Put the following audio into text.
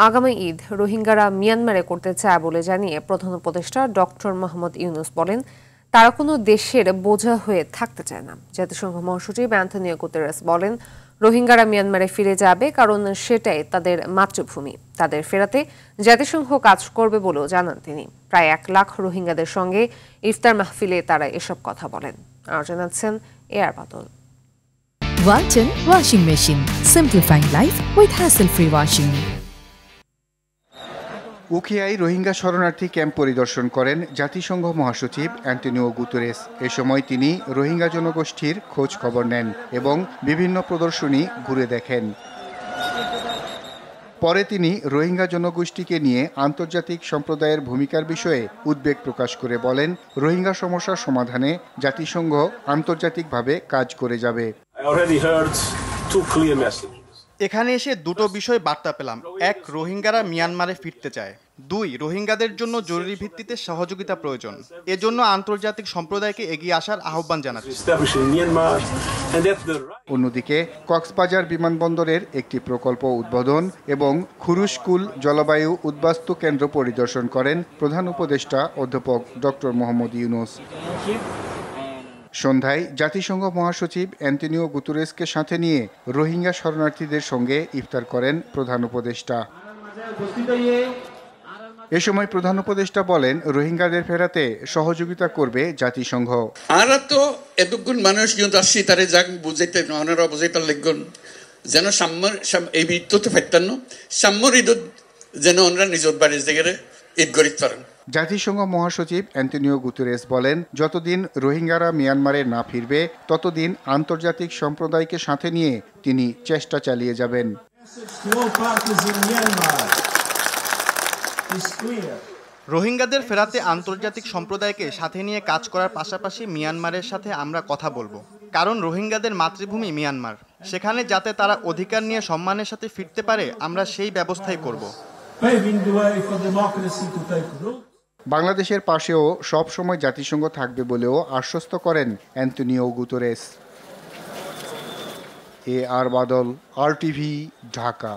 আগামী ঈদ রোহিঙ্গারা মিয়ানমারে করতে চায় বলে জানিয়ে প্রধান উপদেষ্টা ডক্টর মোহাম্মদ ইউনূস বলেন, তারা কোনো দেশের বোঝা হয়ে থাকতে চায় না। জাতিসংঘ মহাসচিব অ্যান্টনিও গুতেরেস বলেন, রোহিঙ্গারা মিয়ানমারে ফিরে যাবে কারণ সেটাই তাদের মাতৃভূমি। তাদের ফেরাতে জাতিসংঘ কাজ করবে বলেও জানান তিনি। প্রায় 1 লাখ রোহিঙ্গাদের সঙ্গে ইফতার মাহফিলে তারা এসব কথা বলেন। আর জানাচ্ছেন এয়ার Badal. Walton Washing Machine, simplifying life with hassle-free washing. উখিয়ায় রোহিঙ্গা শরণার্থী ক্যাম্প পরিদর্শন করেন জাতিসংঘ মহাসচিব অ্যান্টনিও গুতেরেস। এ সময় তিনি রোহিঙ্গা জনগোষ্ঠীর খোঁজ খবর নেন এবং বিভিন্ন প্রদর্শনী ঘুরে দেখেন। পরে তিনি রোহিঙ্গা জনগোষ্ঠীকে নিয়ে আন্তর্জাতিক সম্প্রদায়ের ভূমিকার বিষয়ে উদ্বেগ প্রকাশ করে বলেন, রোহিঙ্গা সমস্যার সমাধানে জাতিসংঘ আন্তর্জাতিকভাবে কাজ করে যাবে। এখানে এসে দুটো বিষয় বার্তা পেলাম। 1, রোহিঙ্গারা মিয়ানমারে ফিরতে চায়। 2, রোহিঙ্গাদের জন্য জরুরি ভিত্তিতে সহযোগিতা প্রয়োজন। এজন্য আন্তর্জাতিক সম্প্রদায়কে এগিয়ে আসার আহ্বান জানাচ্ছি। অন্যদিকে কক্সবাজার বিমানবন্দরের একটি প্রকল্প উদ্বোধন এবং খুরুশকুল জলবায়ু উদ্বাস্তু কেন্দ্র পরিদর্শন করেন প্রধান উপদেষ্টা অধ্যাপক ডক্টর মোহাম্মদ ইউনূস। সন্ধ্যায় জাতিসংঘ মহাসচিব অ্যান্টনিও গুতেরেসকে সাথে নিয়ে রোহিঙ্গা শরণার্থীদের সঙ্গে ইফতার করেন প্রধান উপদেষ্টা। এ সময় প্রধান উপদেষ্টা বলেন, রোহিঙ্গাদের ফেরাতে সহযোগিতা করবে জাতিসংঘ। আর তো এতক্ষণ মানুষ আসছি তারে যাক বুঝাইতে ওনারা বুঝাইতে লাগবেন যেন সাম্যর এই মৃত্যুতে ফেরতেন না সাম্যর ঈদ যেন ওনারা নিজের বাড়ির জায়গায় ঈদ গরিত পারেন। জাতিসংঘ মহাসচিব অ্যান্টনিও গুতেরেস বলেন, যতদিন রোহিঙ্গারা মিয়ানমারে না ফিরবে ততদিন আন্তর্জাতিক সম্প্রদায়কে সাথে নিয়ে তিনি চেষ্টা চালিয়ে যাবেন। রোহিঙ্গাদের ফেরাতে আন্তর্জাতিক সম্প্রদায়কে সাথে নিয়ে কাজ করার পাশাপাশি মিয়ানমারের সাথে আমরা কথা বলবো, কারণ রোহিঙ্গাদের মাতৃভূমি মিয়ানমার। সেখানে যাতে তারা অধিকার নিয়ে সম্মানের সাথে ফিরতে পারে, আমরা সেই ব্যবস্থাই করব। বাংলাদেশের পাশেও সব সময় জাতিসংঘ থাকবে বলেও আশ্বস্ত করেন অ্যান্টনিও গুতেরেস। এআর বাদল, RTV, ঢাকা।